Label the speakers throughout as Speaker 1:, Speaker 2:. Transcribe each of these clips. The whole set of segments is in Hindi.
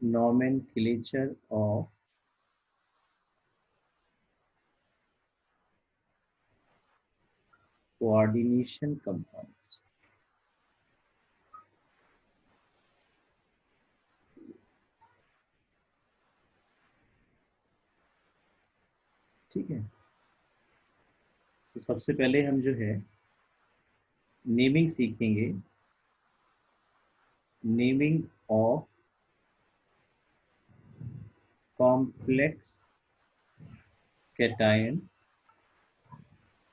Speaker 1: nomenclature of coordination compound। ठीक है, तो सबसे पहले हम जो है नेमिंग सीखेंगे। Naming of complex cation,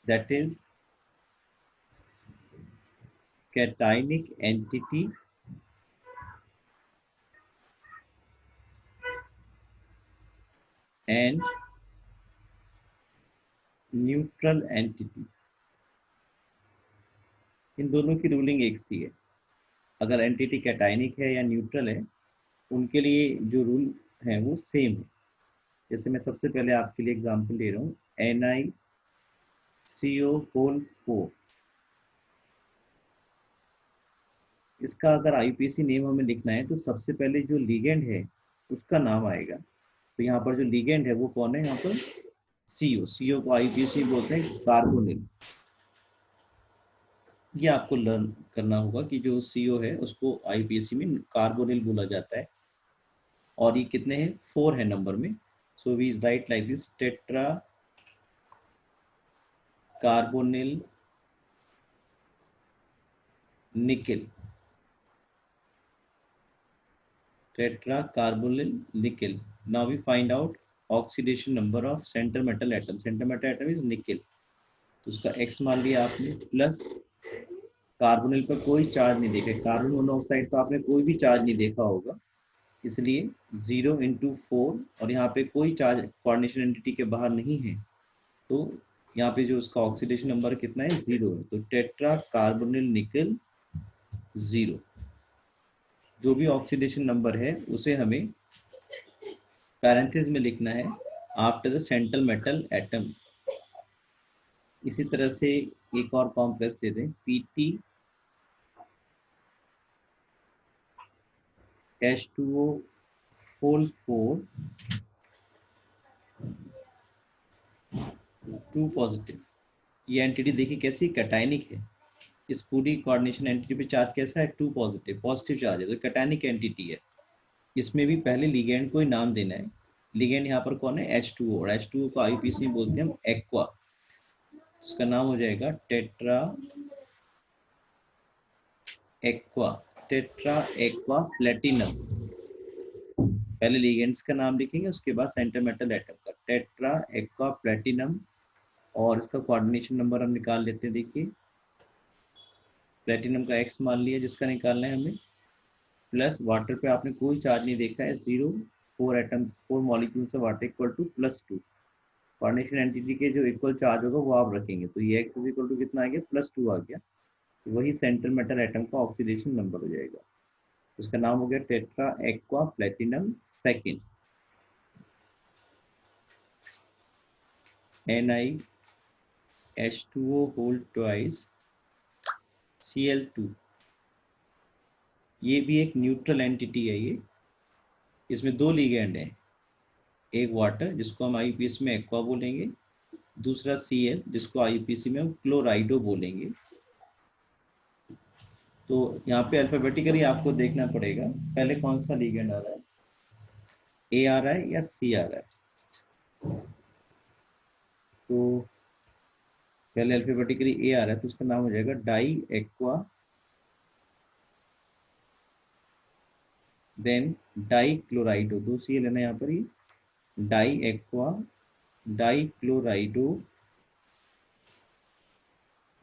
Speaker 1: that is cationic entity and neutral entity। इन दोनों की रूलिंग एक सी है। अगर एंटिटी कैटाइनिक है या न्यूट्रल है, उनके लिए जो रूल है वो सेम है। जैसे मैं सबसे पहले आपके लिए एग्जांपल दे रहा हूँ, NiCO4। इसका अगर आईपीसी नेम हमें लिखना है तो सबसे पहले जो लिगेंड है उसका नाम आएगा। तो यहाँ पर जो लिगेंड है वो कौन है, यहाँ पर सीओ को आईपीसी बोलते हैं कार्बोनिल। ये आपको लर्न करना होगा कि जो सीओ है उसको आईपीसी में कार्बोनिल बोला जाता है। और ये कितने हैं, 4 है नंबर में। So we write like this, tetra carbonyl nickel. Tetra carbonyl nickel. Now we find out oxidation number of centre metal atom. Centre metal atom is nickel, तो उसका एक्स मान लिया आपने, प्लस कार्बोनिल पर कोई चार्ज नहीं देखा। कार्बन मोनोऑक्साइड तो आपने कोई भी चार्ज नहीं देखा होगा, इसलिए 0 × 4, और यहाँ पे कोई चार्ज कोऑर्डिनेशन एंटिटी के बाहर नहीं है, तो यहाँ पे जो उसका ऑक्सीडेशन नंबर कितना है, 0 है। तो टेट्रा कार्बोनिल निकल 0। जो भी ऑक्सीडेशन नंबर है उसे हमें पैरेंथेसिस में लिखना है after the central metal atom. इसी तरह से एक और कॉम्प्लेक्स दे दें, PT H2O होल 4 2 पॉजिटिव। ये एंटिटी देखिए कैसी कैटाइनिक है। इस पूरी कोऑर्डिनेशन एंटिटी पे चार्ज कैसा है, 2 पॉजिटिव, पॉजिटिव चार्ज है, तो कैटाइनिक एंटिटी है। इसमें भी पहले लिगेंड को ही नाम देना है। लिगेंड यहाँ पर कौन है, H2O, और H2O को आईपीसी में बोलते हैं हम एक्वा। इसका नाम हो जाएगा tetra aqua. Tetra aqua platinum. पहले लिगेंड्स का नाम लिखेंगे, उसके बाद सेंटर मेटल एटम का, टेट्रा एक्वा प्लेटिनम। और इसका कोऑर्डिनेशन नंबर हम निकाल लेते हैं। देखिए प्लेटिनम का एक्स मान लिया जिसका निकालना है हमें, प्लस वाटर पे आपने कोई चार्ज नहीं देखा है, 0, 4 एटम 4 मॉलिक्यूल से water equal to +2। Coordination entity के जो इक्वल चार्ज होगा वो आप रखेंगे, तो ये एक्स इज इक्वल टू कितना आ गया, +2 आ गया। तो वही सेंट्रल मेटल एटम का ऑक्सीडेशन नंबर हो जाएगा। उसका नाम हो गया tetra aqua platinum second. NiH2O whole twice Cl2। ये भी एक न्यूट्रल एंटिटी है। ये इसमें 2 लिगेंड हैं, एक वाटर जिसको हम आईपीसी में एक्वा बोलेंगे, दूसरा Cl जिसको आईपीसी में हम क्लोराइडो बोलेंगे। तो यहाँ पे अल्फाबेटिकली आपको देखना पड़ेगा पहले कौन सा लिगेंड आ रहा है, A आ रहा है या C आ रहा है। तो पहले अल्फाबेटिकली A आ रहा है तो उसका नाम हो जाएगा die aqua, then die क्लोराइडो। 2 Cl लेना यहाँ पर, ही डाई एक्वा डाई क्लोराइडो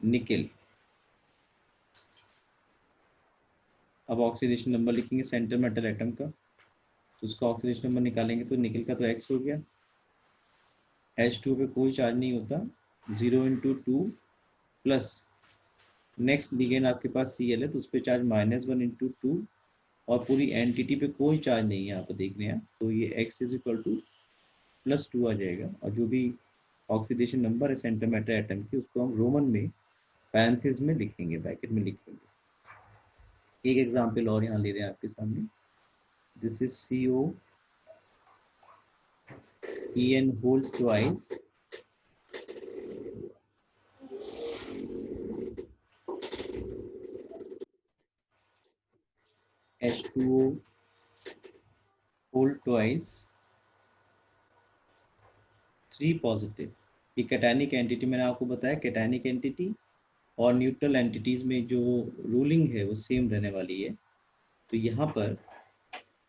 Speaker 1: निकेल। अब ऑक्सीडेशन नंबर लिखेंगे सेंटर मेटल एटम का, तो उसका ऑक्सीडेशन नंबर निकालेंगे तो निकल का तो एक्स हो गया। H2 पे कोई चार्ज नहीं होता, 0 × 2 प्लस नेक्स्ट लिगेंड आपके पास Cl है तो उस पर चार्ज -1 × 2, और पूरी एंटिटी पे कोई चार्ज नहीं है यहाँ पर देख रहे हैं, तो ये x इज इक्वल टू +2 आ जाएगा। और जो भी ऑक्सीडेशन नंबर है सेंटर मेटल एटम की उसको हम रोमन में पैरेंथेसिस में लिखेंगे, ब्रैकेट में लिखेंगे। एक एग्जांपल और यहाँ ले रहे हैं आपके सामने, this is CO En whole twice H2O whole twice 3 positive. ये कैटायनिक एंटिटी मैंने आपको बताया, कैटायनिक एंटिटी और न्यूट्रल एंटिटीज में जो रूलिंग है वो सेम रहने वाली है। तो यहाँ पर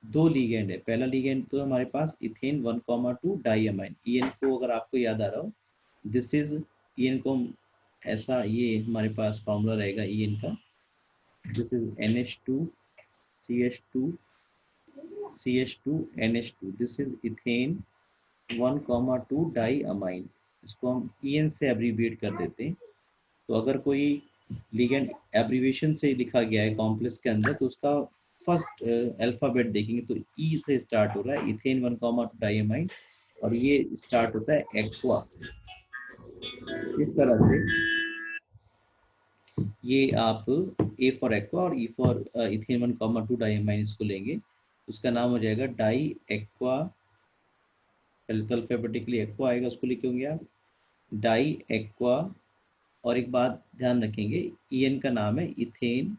Speaker 1: दो लीगेंड है। पहला लीगेंड तो हमारे पास इथेन 1,2 डाइअमाइन। ईएन को अगर आपको याद आ रहा हो, दिस इज ईएन को ऐसा, ये हमारे पास फॉर्मूला रहेगा ईएन का, this is NH2 CH2 CH2 NH2, this is ethane 1,2 diamine. इसको हम ईएन से एब्रीविएट कर देते हैं। तो अगर कोई लिगेंड एब्रीविएशन से लिखा गया है कॉम्प्लेक्स के अंदर, तो उसका फर्स्ट अल्फाबेट देखेंगे तो ई से स्टार्ट हो रहा है, इथेन 1,2 डाइअमाइन, और ये स्टार्ट होता है एक्वा। इस तरह से ये आप ए फॉर एक्वा और ई फॉर इथेन 1,2 डाइअमाइन इसको लेंगे, उसका नाम हो जाएगा डाई एक्वा। पहले तो अल्फाबेटिकली एक्वा आएगा, उसको लिखेंगे आप डाई एक्वा। और एक बात ध्यान रखेंगे, ईएन का नाम है इथेन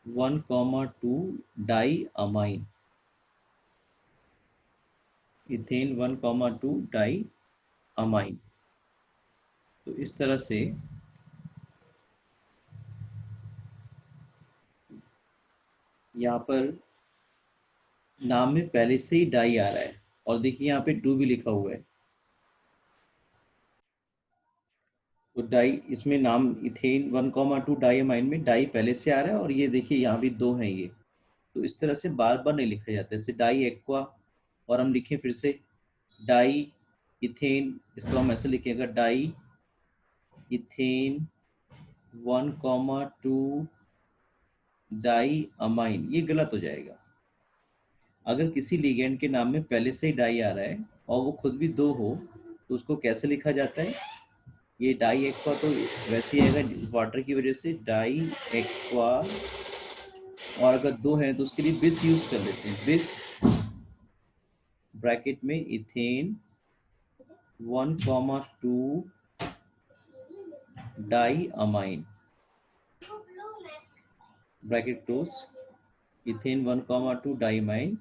Speaker 1: 1,2 डाइअमाइन, इथेन 1,2 डाइअमाइन। तो इस तरह से यहाँ पर नाम में पहले से ही डाई आ रहा है, और देखिए यहाँ पे डू भी लिखा हुआ है। तो डाई, इसमें नाम इथेन 1,2 डाइअमाइन में डाई पहले से आ रहा है, और ये देखिए यहाँ भी दो हैं ये। तो इस तरह से बार बार नहीं लिखा जाता, जैसे डाई एक्वा, और हम लिखें फिर से डाई इथेन, इसको हम ऐसे लिखेंगे डाई इथेन 1,2 डाइअमाइन, ये गलत हो जाएगा। अगर किसी लिगेंड के नाम में पहले से ही डाई आ रहा है और वो खुद भी दो हो, तो उसको कैसे लिखा जाता है? ये डाई एक्वा तो वैसे ही आएगा वाटर की वजह से, डाई एक्वा। और अगर दो हैं तो उसके लिए बिस यूज कर लेते हैं, बिस ब्रैकेट में ethane 1,2 diamine, bracket close, ethane 1,2 diamine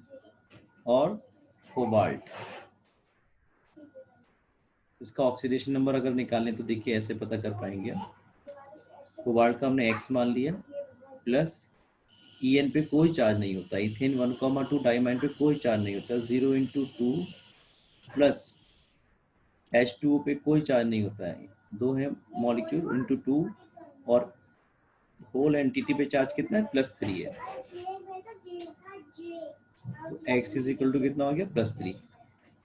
Speaker 1: और कोबाल्ट। इसका ऑक्सीडेशन नंबर अगर निकालें तो देखिए ऐसे पता कर पाएंगे। कोबाल्ट का हमने X मान लिया, प्लस EN पे कोई चार्ज नहीं होता, इथेन 1,2 डाइअमाइन पे कोई चार्ज नहीं होता, 0 × 2 प्लस H2O पे कोई चार्ज नहीं होता है, दो है मॉलिक्यूल इंटू 2, और होल एंटिटी पे चार्ज कितना है? +3 है। तो X इज इक्वल टू कितना हो गया? +3।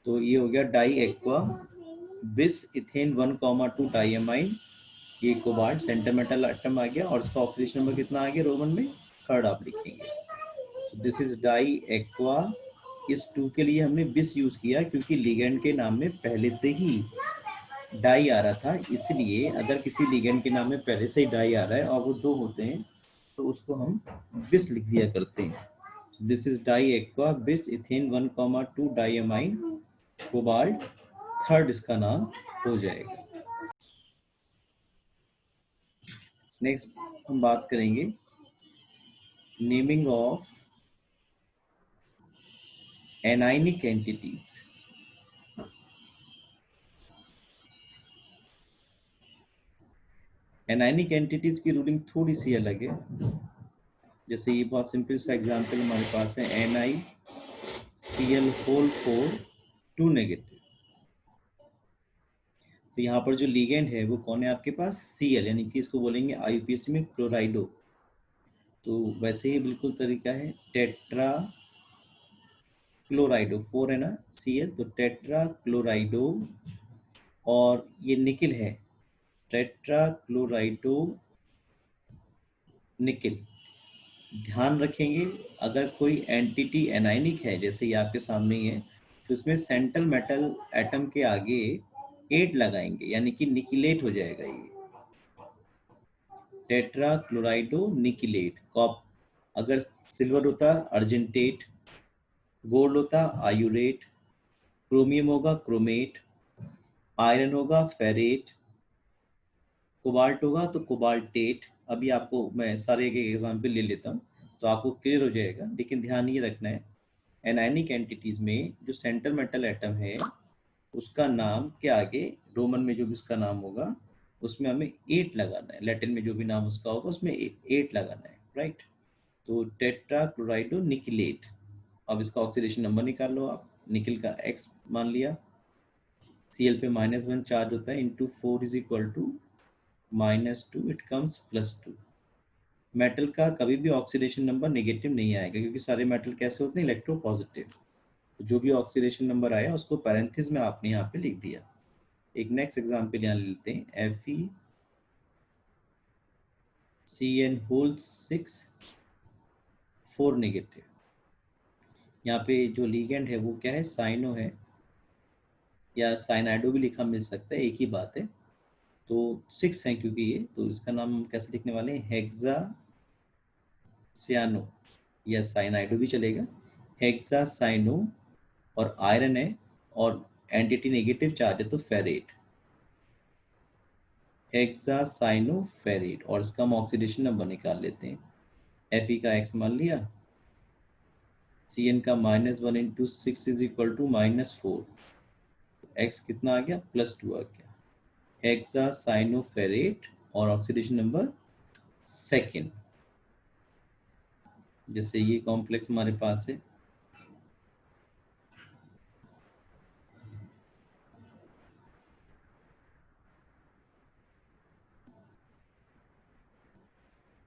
Speaker 1: तो ये हो गया डाई एक्वा बिस इथेन 1,2 डाइअमाइन, ये कोबाल्ट सेंटर मेटल एटम आ गया, और इसका ऑक्सीडेशन नंबर कितना आ गया रोमन में? 3rd आप लिखेंगे। This is di aqua. इस 2 के लिए हमने बिस यूज किया क्योंकि लिगेंड के नाम में पहले से ही डाई आ रहा था, इसलिए अगर किसी लिगेंड के नाम में पहले से ही डाई आ रहा है और वो दो होते हैं तो उसको हम बिस लिख दिया करते हैं। दिस इज डाई एक्वा बिस इथेन 1,2 डाइअमाइन कोबाल्ट, 3rd इसका नाम हो जाएगा। नेक्स्ट हम बात करेंगे naming of anionic entities. Anionic entities की रूलिंग थोड़ी सी अलग है। जैसे ये बहुत सिंपल सा एग्जांपल हमारे पास है, NiCl4 2 नेगेटिव। तो यहाँ पर जो लिगेंड है वो कौन है आपके पास? Cl, यानी कि इसको बोलेंगे IUPAC में क्लोराइडो। तो वैसे ही बिल्कुल तरीका है, टेट्रा क्लोराइडो, 4 है ना Cl, तो टेट्रा क्लोराइडो, और ये निकिल है, टेट्रा क्लोराइडो निकिल। ध्यान रखेंगे अगर कोई एंटिटी एनाइनिक है, जैसे ये आपके सामने ही है, तो उसमें सेंट्रल मेटल एटम के आगे 8 लगाएंगे, यानी कि निकिलेट हो जाएगा ये, टेट्रा क्लोराइडो निकिलेट, कॉप अगर सिल्वर होता अर्जेंटेट, गोल्ड होता आयुरेट, क्रोमियम होगा क्रोमेट, आयरन होगा फेरेट, कोबाल्ट होगा तो कोबाल्टेट। अभी आपको मैं सारे एक एग्जाम्पल ले लेता हूँ तो आपको क्लियर हो जाएगा, लेकिन ध्यान ये रखना है एनायनिक एंटिटीज में जो सेंटर मेटल एटम है उसका नाम के आगे रोमन में जो भी उसका नाम होगा उसमें हमें 8 लगाना है, लैटिन में जो भी नाम उसका होगा उसमें 8 लगाना है, राइट। तो टेट्रा क्लोराइडो निकिलेट। अब इसका ऑक्सीडेशन नंबर निकाल लो आप। निकिल का एक्स मान लिया, Cl पे -1 चार्ज होता है, into 4 is equal to -2, it comes +2। Metal का कभी भी ऑक्सीडेशन नंबर नेगेटिव नहीं आएगा क्योंकि सारे मेटल कैसे होते हैं इलेक्ट्रोपॉजिटिव। तो जो भी ऑक्सीडेशन नंबर आया उसको पैरेंथेसिस में आपने यहाँ पे लिख दिया। एक नेक्स्ट एग्जांपल यहाँ लेते हैं, FeCN6 4 नेगेटिव। यहाँ पे जो लीगेंड है वो क्या है, साइनो है या साइनाइडो भी लिखा मिल सकता है, एक ही बात है। तो 6 है क्योंकि ये, तो इसका नाम हम कैसे लिखने वाले हैं, हेक्सा सियानो या साइनाइडो भी चलेगा। हेक्सा साइनो और आयरन है और एंटिटी नेगेटिव चार्ज है तो फेरेट, हेक्सा साइनो फेरेट। और इसका हम ऑक्सीडेशन नंबर निकाल लेते हैं। Fe का x मान लिया, Cn का -1 into 6 is equal to -4, x कितना आ गया, +2 आ गया। हेक्सा साइनो फेरेट और ऑक्सीडेशन नंबर सेकेंड। जैसे ये कॉम्प्लेक्स हमारे पास है,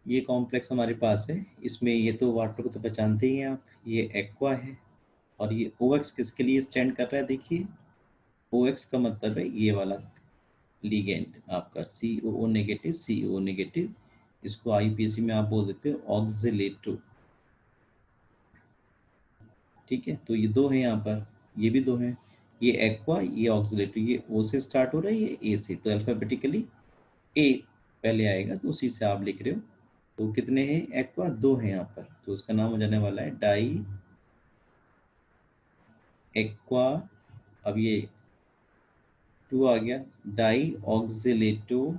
Speaker 1: ये कॉम्प्लेक्स हमारे पास है, इसमें ये तो वाटर को तो पहचानते ही हैं आप, ये एक्वा है और ये OX किसके लिए स्टैंड कर रहा है, देखिए OX का मतलब है ये वाला लीगेंड आपका COO नेगेटिव, CO नेगेटिव। इसको IPAC में आप बोल देते हो ऑक्सिलेटो, ठीक है। तो ये दो हैं यहाँ पर, ये भी दो हैं, ये एक्वा ये ऑक्सिलेटो, ये O से स्टार्ट हो रहा है ये A से, तो अल्फाबेटिकली A पहले आएगा तो उसी से आप लिख रहे हो। तो कितने हैं, एक्वा 2 हैं यहाँ पर, तो उसका नाम हो जाने वाला है डाई एक्वा। अब ये 2 आ गया, di oxalato,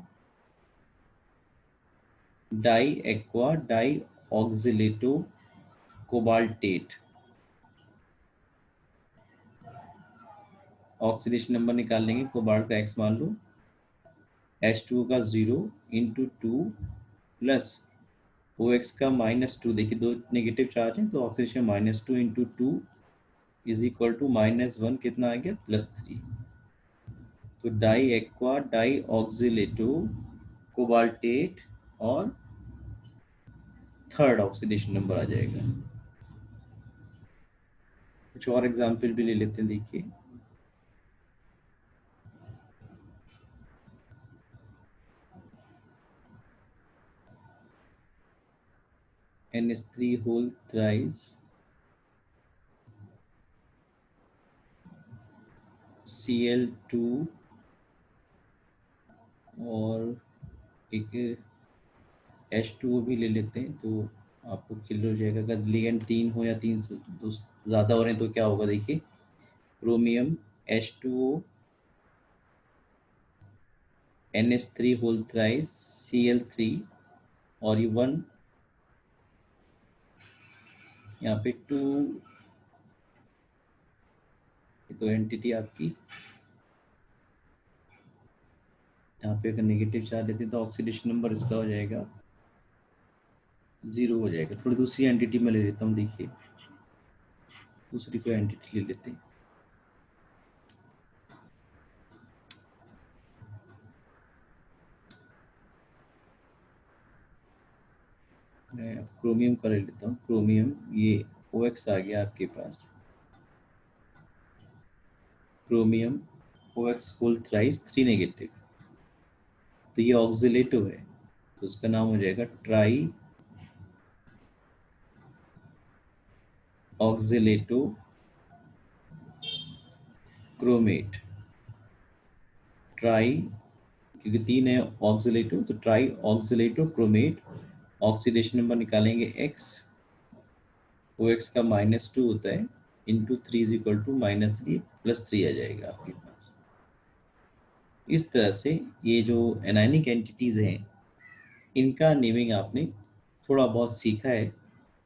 Speaker 1: di aqua di oxalato cobaltate. Oxidation number निकाल लेंगे, कोबाल्ट का x मान लो, H2O का 0 इंटू 2 प्लस OX का -2, देखिए दो नेगेटिव चार्ज हैं तो oxidation -2 into 2 is equal to -1, कितना आ गया, +3। तो di aqua di oxalato cobaltate और थर्ड ऑक्सीडेशन नंबर आ जाएगा। कुछ और एग्जाम्पल भी ले लेते हैं, देखिए NH3 होल थ्राइस Cl2 और एक H2O भी ले लेते हैं तो आपको क्लियर हो जाएगा। अगर लिगेंड 3 हो या 3 से ज़्यादा हो रहे हैं तो क्या होगा, देखिए chromium H2O NH3 whole thrice Cl3 और ये 1 यहाँ पे 2, तो एंटिटी आपकी यहाँ पे अगर नेगेटिव चार्ज लेते हैं तो ऑक्सीडेशन नंबर इसका हो जाएगा 0 हो जाएगा। थोड़ी दूसरी एंटिटी में ले लेता हूँ, देखिए दूसरी कोई एंटिटी ले लेते हैं। मैं क्रोमियम का ले लेता हूँ, क्रोमियम ये OX आ गया आपके पास, chromium OX whole thrice 3 negative, तो ये ऑक्सिलेटो है तो उसका नाम हो जाएगा ट्राई ऑक्सिलेटो क्रोमेट। ट्राई क्योंकि 3 है ऑक्सिलेटो तो ट्राई ऑक्सिलेटो क्रोमेट। ऑक्सीडेशन नंबर निकालेंगे X, ओ एक्स का -2 होता है, इंटू 3 इज इक्वल टू -3 +3 आ जाएगा आपके पास। इस तरह से ये जो एनायनिक एंटिटीज़ हैं इनका नेमिंग आपने थोड़ा बहुत सीखा है।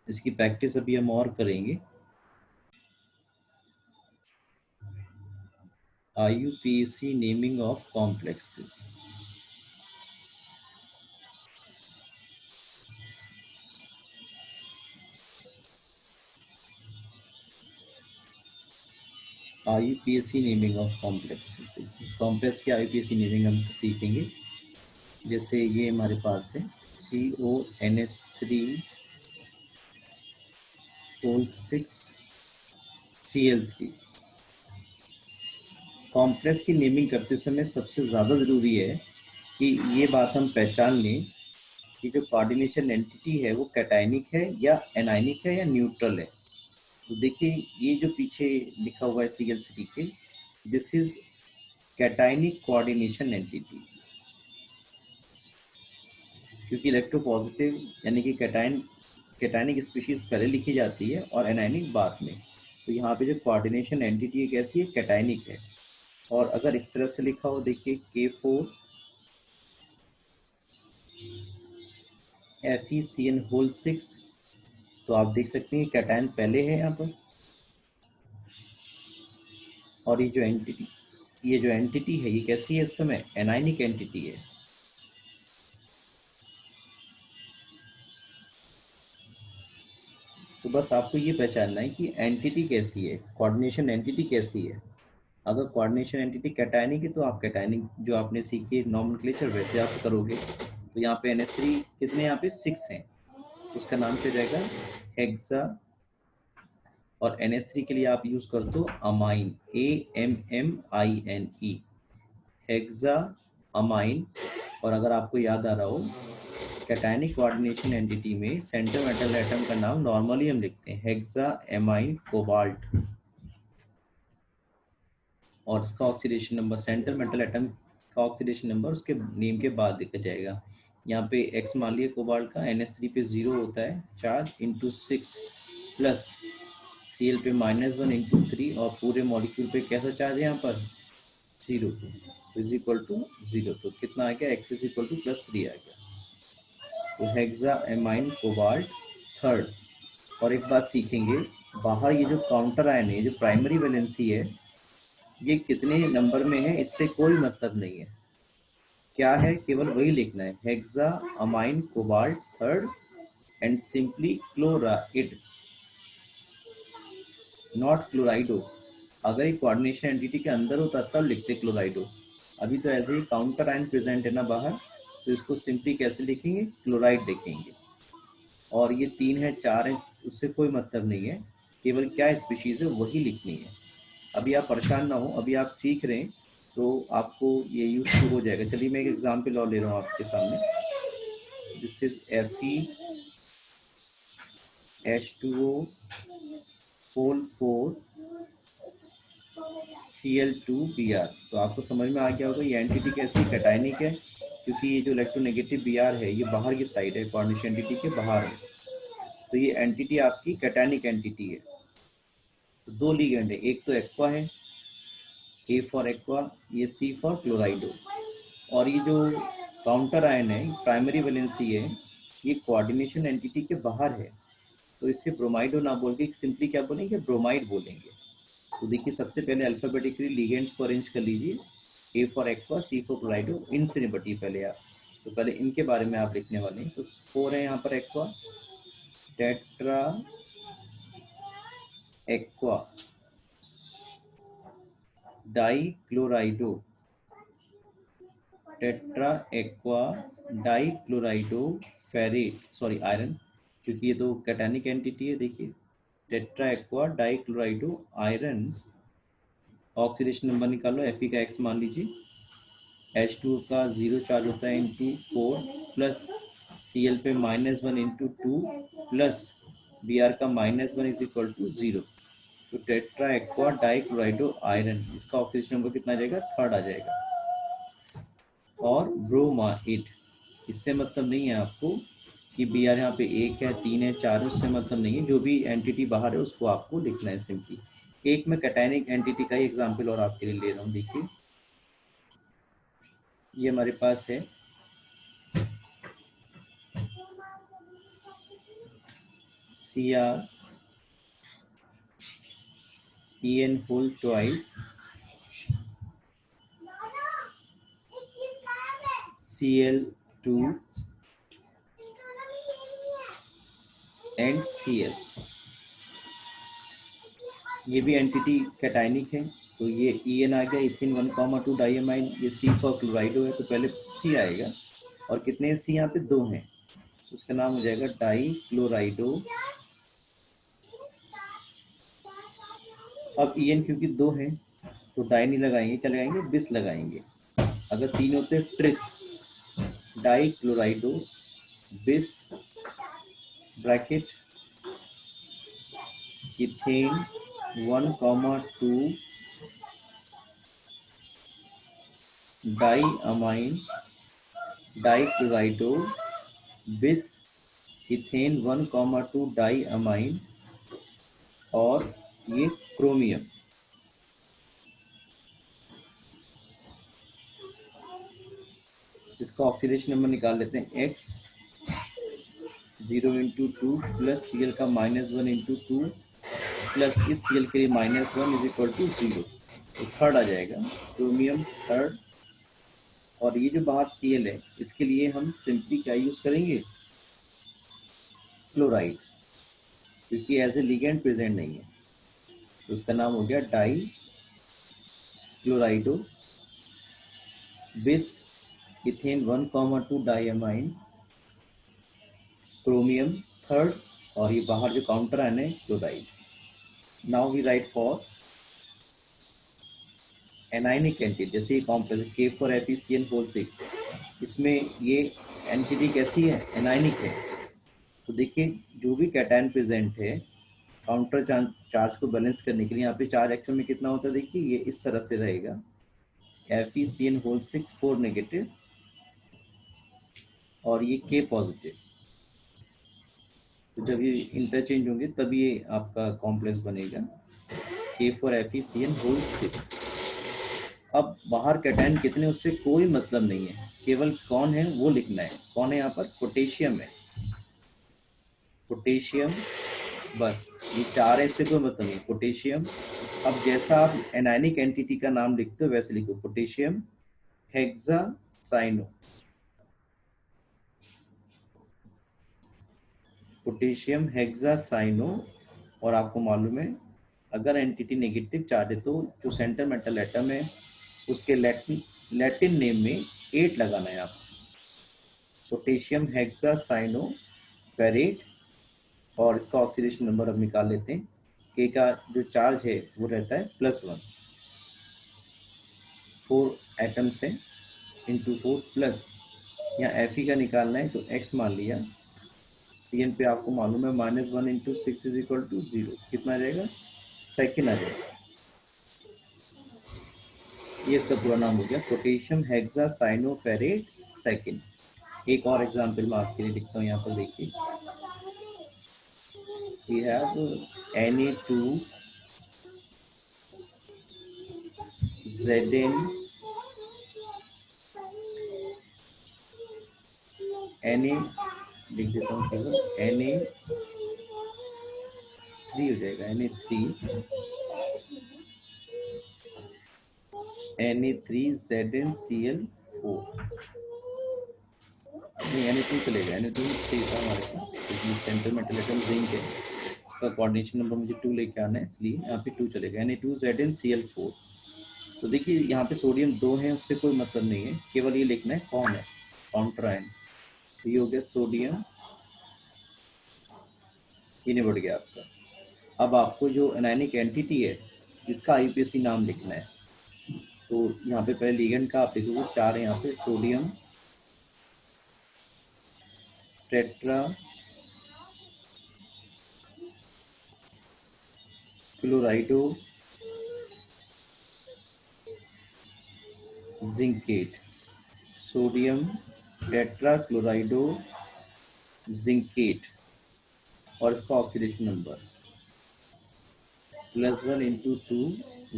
Speaker 1: इसकी प्रैक्टिस अभी हम और करेंगे। IUPAC naming of complexes. IUPAC naming of complexes, complex की IUPAC नेमिंग हम सीखेंगे। जैसे ये हमारे पास है CONH3O6Cl3। कॉम्प्लेक्स की नेमिंग करते समय सबसे ज़्यादा ज़रूरी है कि ये बात हम पहचान लें कि जो कोऑर्डिनेशन एंटिटी है वो कैटायनिक है या एनायनिक है या न्यूट्रल है। तो देखिए ये जो पीछे लिखा हुआ है Cl3 के, this is cationic coordination entity, क्योंकि इलेक्ट्रोपॉजिटिव यानी कि कैटायनिक स्पीशीज पहले लिखी जाती है और एनायनिक बाद में। तो यहाँ पे जो कोऑर्डिनेशन एंटिटी है कैसी है, कैटायनिक है। और अगर इस तरह से लिखा हो देखिए K4FeCN6, तो आप देख सकते हैं कैटायन पहले है यहाँ पर। और ये जो एंटिटी है ये कैसी है, इस समय एनायनिक एंटिटी है। तो बस आपको ये पहचानना है कि एंटिटी कैसी है, कोऑर्डिनेशन एंटिटी कैसी है। अगर कोऑर्डिनेशन एंटिटी कैटायनिक है तो आप कैटायनिक जो आपने सीखी है नॉमेनक्लेचर वैसे आप करोगे। तो यहाँ पे NH3 कितने, यहाँ पे 6 हैं, उसका नाम क्या जाएगा, हेक्सा। और NH3 के लिए आप यूज कर दो अमाइन, AMMINE, हेक्सा अमाइन। और अगर आपको याद आ रहा हो कैटायनिक कोऑर्डिनेशन एंटिटी में सेंटर मेटल एटम का नाम नॉर्मली हम लिखते हैं हेक्सा एमाइन कोबाल्ट, और इसका oxidation number, centre metal atom का ऑक्सीडेशन नंबर उसके नेम के बाद लिखा जाएगा। यहाँ पे x मान लिया कोबाल्ट का, NH3 पे 0 होता है चार्ज, इंटू 6 प्लस Cl पे -1 इंटू 3, और पूरे मॉलिक्यूल पे कैसा चार्ज है यहाँ पर 0, इज इक्वल टू 0। तो कितना आ गया, x इज इक्वल टू +3 आ गया। तो हेक्सा एमाइन कोबाल्ट थर्ड। और एक बात सीखेंगे, बाहर ये जो काउंटर आयन है, जो प्राइमरी वैलेंसी है, ये कितने नंबर में है इससे कोई मतलब नहीं है। क्या है, केवल वही लिखना है, hexa amine cobalt third and simply chloride, not chlorido. अगर ये कोऑर्डिनेशन एंटिटी के अंदर होता तब लिखते क्लोराइडो। अभी तो ऐसे ही काउंटर आयन प्रेजेंट है ना बाहर, तो इसको सिंपली कैसे लिखेंगे, क्लोराइड लिखेंगे। और ये 3 है 4 है उससे कोई मतलब नहीं है, केवल क्या स्पीशीज है वही लिखनी है। अभी आप परेशान ना हो, अभी आप सीख रहे हैं तो आपको ये यूज हो जाएगा। चलिए मैं एक एग्जाम्पल और ले रहा हूँ आपके सामने। This is FeH2O4Cl2Br। तो आपको समझ में आ गया होगा ये एंटिटी कैसी, कैटायनिक है, क्योंकि ये जो इलेक्ट्रोनेगेटिव Br है ये बाहर की साइड है, कोऑर्डिनेशन एंटिटी के बाहर है। तो ये एंटिटी आपकी कैटायनिक एंटिटी है। तो 2 लिगेंड है, एक तो एक्वा है, A फॉर एक्वा, ये C फॉर क्लोराइडो। और ये जो काउंटर आयन है प्राइमरी वैलेंसी है, ये कोऑर्डिनेशन एंटिटी के बाहर है। तो इससे ब्रोमाइडो ना बोल के सिंपली क्या बोलेंगे, ब्रोमाइड बोलेंगे। तो देखिए सबसे पहले अल्फाबेटिकली लिगेंड्स को अरेंज कर लीजिए, A for aqua, C for chlorido, इनसे निपटिए पहले आप। तो पहले इनके बारे में आप लिखने वाले हैं। तो 4 है यहाँ पर aqua, tetra aqua di क्लोराइडो, tetra aqua di क्लोराइडो ferret, sorry iron, क्योंकि ये तो कैटायनिक एंटिटी है। देखिए tetra aqua di chlorido iron, oxidation number निकालो, Fe का x मान लीजिए, H2 का 0 चार्ज होता है इंटू 4 प्लस Cl पे -1 इंटू 2 प्लस Br का -1 इज इक्वल टू 0। तो tetra aqua di chlorido iron, इसका ऑक्सीडेशन नंबर कितना आ जाएगा, थर्ड आ जाएगा। और ब्रोमाइड, इससे मतलब नहीं है आपको कि बी आर यहाँ पे 1 है, 3 है, 4 है, उससे मतलब नहीं है। जो भी एंटिटी बाहर है उसको आपको लिखना है सिंपली। एक मैं कैटायनिक एंटिटी का ही एग्जाम्पल और आपके लिए ले रहा हूँ। देखिए ये हमारे पास है CrEn whole twice Cl2 and Cl। ये भी एंटिटी कैटायनिक है, तो ये En आ गया, इथिन 1,2 डाइअमाइन। ये C फॉर क्लोराइडो है, तो पहले C आएगा। और कितने C यहाँ पे 2 हैं, तो उसका नाम हो जाएगा डाई क्लोराइडो। अब En क्योंकि 2 है तो डाई नहीं लगाएंगे, क्या लगाएंगे, बिस लगाएंगे। अगर 3 होते tris, di chlorido bis bracket ethane 1,2 di amine di chlorido bis ethane 1,2 di amine और ये क्रोमियम। इसका ऑक्सीडेशन नंबर निकाल लेते हैं। X 0 × 2 प्लस Cl का -1 × 2 प्लस इस Cl के लिए -1 = 0, तो थर्ड आ जाएगा क्रोमियम थर्ड। और ये जो बाहर Cl है इसके लिए हम सिंपली क्या यूज करेंगे, क्लोराइड, क्योंकि एज ए लिगेंड प्रेजेंट नहीं है, तो उसका नाम हो गया die chlorido bis ethane 1,2 diamine chromium third. और ये बाहर जो काउंटर आयन है chloride. Now we write for anionic entity, जैसे ये कॉम्प्लेक्स K4FeCN6, इसमें ये एंटिटी कैसी है, एनाइनिक है। तो देखिए जो भी कैटायन प्रेजेंट है, काउंटर चार्ज को बैलेंस करने के लिए यहाँ पे चार्ज एक्चुअल में कितना होता है, देखिए ये इस तरह से रहेगा FeCN6 4 नेगेटिव और ये K पॉजिटिव। तो जब ये इंटरचेंज होंगे तब ये आपका कॉम्प्लेक्स बनेगा K4FeCN6। अब बाहर कैटायन कितने उससे कोई मतलब नहीं है, केवल कौन है वो लिखना है। कौन है यहाँ पर, पोटेशियम है, पोटेशियम, बस ये 4 है, इससे कोई मतलब नहीं, पोटेशियम। अब जैसा आप एनायनिक एंटिटी का नाम लिखते हो वैसे लिखो, पोटेशियम हेक्सासाइनो, पोटेशियम हेक्सासाइनो। और आपको मालूम है अगर एंटिटी नेगेटिव चार्ज है तो जो सेंटर मेटल एटम है उसके लैटिन नेम में 8 लगाना है आप, पोटेशियम हेक्सासाइनो फेरेट। और इसका ऑक्सीडेशन नंबर अब निकाल लेते हैं। के का जो चार्ज है वो रहता है +1, 4 एटम्स है इंटू 4 प्लस, यहाँ Fe का निकालना है तो x मान लिया, Cn पे आपको मालूम है -1 × 6 = 0, कितना आ जाएगा, सेकेंड आ जाएगा। ये इसका पूरा नाम हो गया पोटेशियम हेक्सासाइनोफेरेट सेकेंड। एक और एग्जांपल मैं आपके लिए लिखता हूँ, यहाँ पर देखिए we have Na2Zn Na लिख देता हूँ केवल Na3 हो जाएगा, Na3ZnCl4 नहीं, Na2 चलेगा, Na2 सही था हमारे पास क्योंकि सेंटर मेटल एटम जिंक है, का कोऑर्डिनेशन नंबर मुझे 2 लेके आना है, इसलिए यहाँ पे 2 चलेगा, Na2ZnCl4। तो देखिए यहाँ पे सोडियम 2 है, उससे कोई मतलब नहीं है, केवल ये लिखना है कौन है, काउंटर आयन। तो ये हो गया सोडियम, ये निबट गया आपका। अब आपको जो एनायनिक एंटिटी है इसका IUPAC नाम लिखना है। तो यहाँ पे पहले लिगेंड का आप लिखोगे, 4 है यहाँ पे, sodium tetra क्लोराइडो zincate, sodium tetra क्लोराइडो zincate और इसका ऑक्सीडेशन नंबर +1 इंटू 2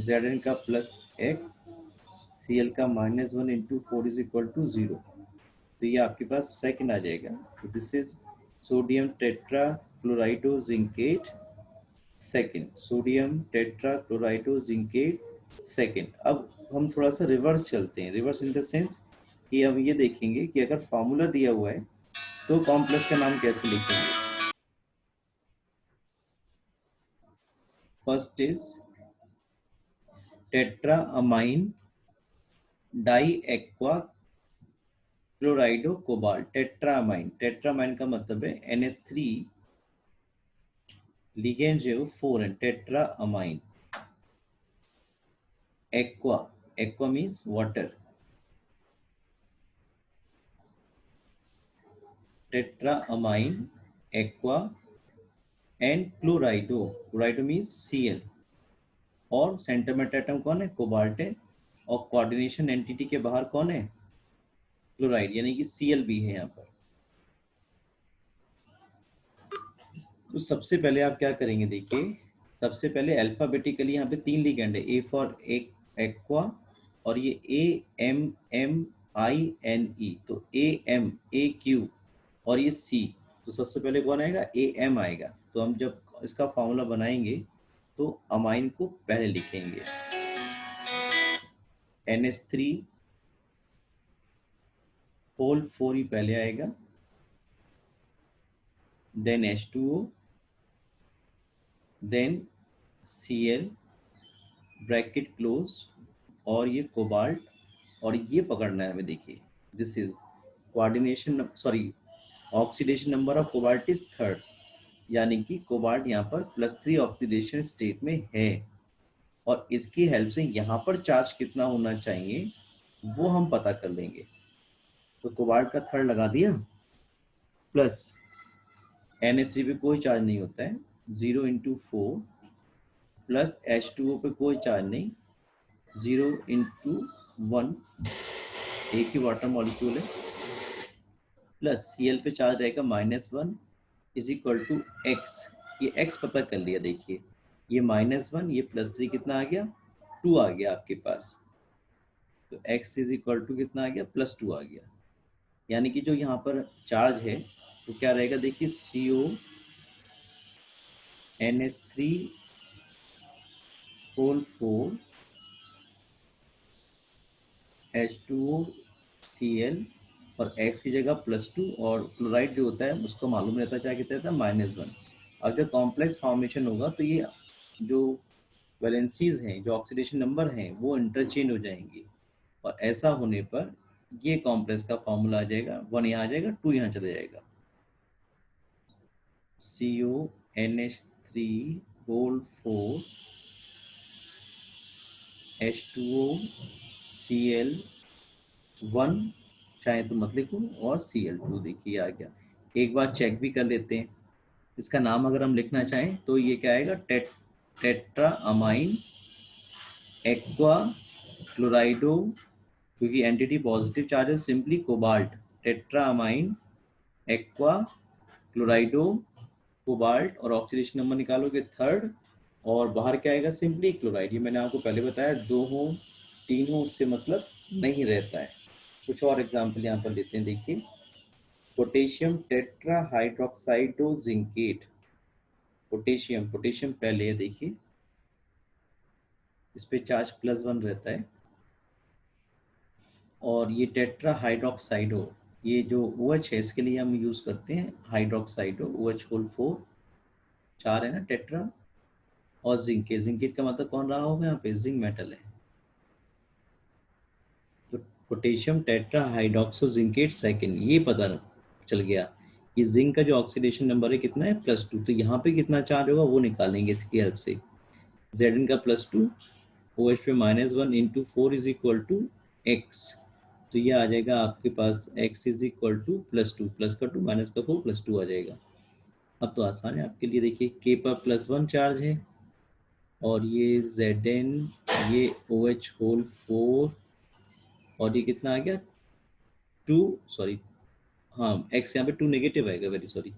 Speaker 1: Zn का +x Cl का -1 इंटू 4 इज इक्वल टू 0। तो ये आपके पास सेकंड आ जाएगा। तो this is sodium tetra क्लोराइडो zincate second, sodium tetra क्लोराइडो zincate second. अब हम थोड़ा सा रिवर्स चलते हैं, रिवर्स इन द सेंस कि अब ये देखेंगे कि अगर फॉर्मूला दिया हुआ है तो कॉम्प्लेक्स का नाम कैसे लिखेंगे। First is tetra amine di aqua chlorido cobalt. Tetramine, tetramine का मतलब है NH3 लिगेंड जो है 4 है, tetra amine. Aqua, aqua means water, tetra amine aqua and chlorido, chlorido means Cl। और सेंटीमीटर एटम कौन है, कोबाल्ट है। और कोऑर्डिनेशन एंटिटी के बाहर कौन है, क्लोराइड, यानी कि Cl भी है यहाँ पर। तो सबसे पहले आप क्या करेंगे, देखिए सबसे पहले अल्फाबेटिकली यहाँ पे 3 लिगेंड है, ए फॉर एक्वा और ये AMMINE, तो AMAQ और ये C। तो सबसे पहले कौन आएगा, AM आएगा। तो हम जब इसका फॉर्मूला बनाएंगे तो अमाइन को पहले लिखेंगे, NH3 होल 4 ही पहले आएगा, then H2O, then Cl bracket close और ये कोबाल्ट। और ये पकड़ना है हमें, देखिए this is coordination, sorry oxidation number of cobalt is 3rd, यानी कि कोबाल्ट यहाँ पर +3 ऑक्सीडेशन स्टेट में है। और इसकी हेल्प से यहाँ पर चार्ज कितना होना चाहिए वो हम पता कर लेंगे। तो कोबाल्ट का 3rd लगा दिया, प्लस NH3 पे कोई चार्ज नहीं होता है, 0 इंटू 4 प्लस H2O पे कोई चार्ज नहीं, 0 इंटू 1, एक ही वाटर मॉलिक्यूल है, प्लस Cl पे चार्ज रहेगा -1 इज इक्वल टू x। ये x पता कर लिया, देखिए ये -1, ये +3 कितना आ गया, 2 आ गया आपके पास। तो x इज इक्वल टू कितना आ गया, +2 आ गया। यानी कि जो यहाँ पर चार्ज है तो क्या रहेगा, देखिए CO NH3 whole 4 H2O Cl और x की जगह +2, और क्लोराइड जो होता है उसको मालूम रहता है क्या कहता था, -1। अब जब कॉम्प्लेक्स फॉर्मेशन होगा तो ये जो वैलेंसीज हैं, जो ऑक्सीडेशन नंबर हैं, वो इंटरचेंज हो जाएंगे। और ऐसा होने पर ये कॉम्प्लेक्स का फॉर्मूला आ जाएगा, 1 यहाँ आ जाएगा, 2 यहाँ चला जाएगा, CONH3 होल 4 H2O Cl 1, चाहे तो मत लिखो, और Cl2, देखिए आ गया। एक बार चेक भी कर लेते हैं, इसका नाम अगर हम लिखना चाहें तो ये क्या आएगा, टेट्रा अमाइन एक्वा क्लोराइडो, क्योंकि एंटिटी पॉजिटिव चार्ज है, simply cobalt, tetra amine aqua chlorido cobalt, और ऑक्सीडेशन नंबर निकालोगे 3rd, और बाहर क्या आएगा, सिंपली क्लोराइड। ये मैंने आपको पहले बताया, 2 हो 3 हो उससे मतलब नहीं रहता है। कुछ और एग्जाम्पल यहाँ पर लेते हैं, देखिए potassium tetra hydroxido zincate. Potassium, potassium पहले है, देखिए इस पे चार्ज +1 रहता है, और ये टेट्रा हाइड्रोक्साइडो, ये जो OH है इसके लिए हम यूज करते हैं हाइड्रोक्साइडो, OH होल 4, 4 है ना टेट्रा। और जिंकेट, जिंकेट का मतलब कौन रहा होगा यहाँ पे, जिंक मेटल है। तो potassium tetra hydroxo zincate second, ये पता चल गया। ये जिंक का जो ऑक्सीडेशन नंबर है कितना है, +2। तो यहाँ पे कितना चार्ज होगा वो निकालेंगे इसकी हेल्प से। Zn का +2, OH पे -1 into 4 is equal to x। तो ये आ जाएगा आपके पास x is equal to +2, plus का 2 माइनस का 4 +2 आ जाएगा। अब तो आसान है आपके लिए, देखिए K पर +1 चार्ज है, और ये Zn, ये OH होल 4, और ये कितना आ गया 2, सॉरी हाँ एक्स यहाँ पे 2 नेगेटिव आएगा, वेरी सॉरी,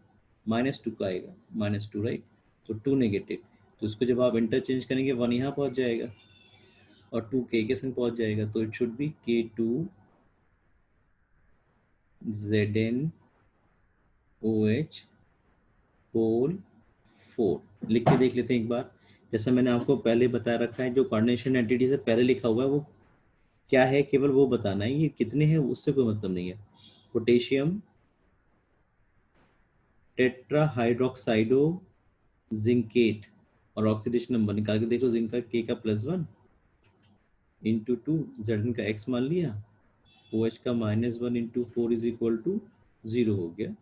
Speaker 1: -2 का आएगा, -2 राइट। तो 2 नेगेटिव, तो इसको जब आप इंटरचेंज करेंगे 1 यहाँ पहुँच जाएगा और 2 के संग पहुँच जाएगा, तो it should be K2 Zn OH whole 4। लिख के देख लेते हैं एक बार। जैसा मैंने आपको पहले बता रखा है, जो कोऑर्डिनेशन एंटिटी से पहले लिखा हुआ है वो क्या है, केवल वो बताना है, ये कितने हैं उससे कोई मतलब नहीं है। पोटेशियम टेट्रा हाइड्रोक्साइडो जिंकेट, और ऑक्सीडेशन नंबर निकाल के देखो, जिंक का के का +1 इंटू 2, जेड का एक्स मान लिया, ओ एच का -1 इंटू 4 इज इक्वल टू 0 हो गया।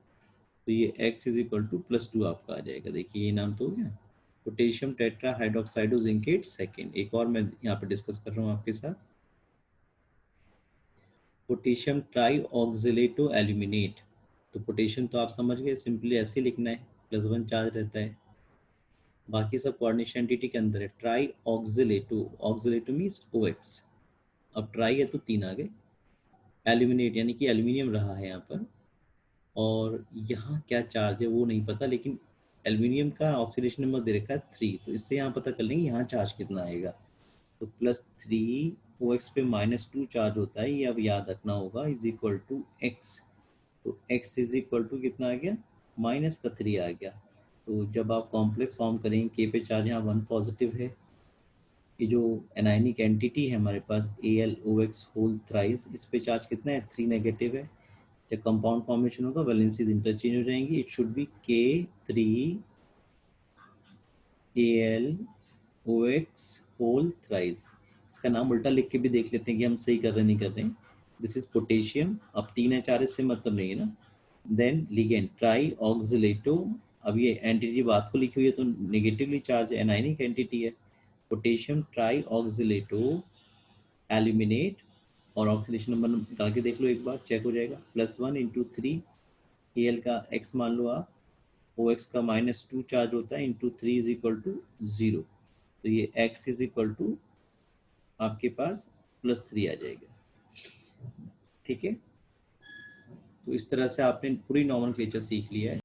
Speaker 1: तो ये x इज इक्वल टू +2 आपका आ जाएगा। देखिए ये नाम तो हो गया potassium tetra hydroxido zincate second. एक और मैं यहाँ पे डिस्कस कर रहा हूँ आपके साथ, पोटेशियम ट्राई ऑक्जिलेटो एल्यूमिनेट। तो पोटेशियम तो आप समझ गए, सिंपली ऐसे ही लिखना है, +1 चार्ज रहता है। बाकी सब कोऑर्डिनेशन एंटिटी के अंदर है। Tri oxalato, oxalato means OX। अब ट्राई है तो 3 आ गए। एल्यूमिनेट यानी कि एल्यूमिनियम रहा है यहाँ पर, और यहाँ क्या चार्ज है वो नहीं पता, लेकिन एल्यूमिनियम का ऑक्सीडेशन नंबर दे रखा है 3, तो इससे यहाँ पता कर लेंगे यहाँ चार्ज कितना आएगा। तो +3 OX पे -2 चार्ज होता है, ये अब याद रखना होगा, इज इक्वल टू एक्स। तो x इज इक्वल टू कितना आ गया, -3 आ गया। तो जब आप कॉम्प्लेक्स फॉर्म करेंगे, के पे चार्ज यहाँ 1 पॉजिटिव है, ये जो एनायनिक एंटिटी है हमारे पास AlOX होल थ्राइस, इस पे चार्ज कितना है, 3 नेगेटिव है। जब कंपाउंड फॉर्मेशन होगा वैलेंसीज इंटरचेंज हो जाएंगी, it should be K3 AlOX whole thrice. इसका नाम उल्टा लिख के भी देख लेते हैं कि हम सही कर रहे नहीं कर रहे हैं। दिस इज पोटेशियम, अब 3 है 4 इससे मतलब नहीं है ना। देन लिगेंड ट्राई ऑक्सिलेटो, अब ये एंटिटी बात को लिखी हुई है तो नेगेटिवली चार्ज एनायनिक एंटिटी है। पोटेशियम ट्राई ऑक्सिलेटो एल्यूमिनेट, और ऑक्सीडेशन नंबर निकाल के देख लो एक बार, चेक हो जाएगा, +1 इंटू 3 Al का x मान लो आप, OX का -2 चार्ज होता है, इंटू 3 इज इक्वल टू 0। तो ये x इज इक्वल टू आपके पास +3 आ जाएगा। ठीक है, तो इस तरह से आपने पूरी नॉमेनक्लेचर सीख लिया है।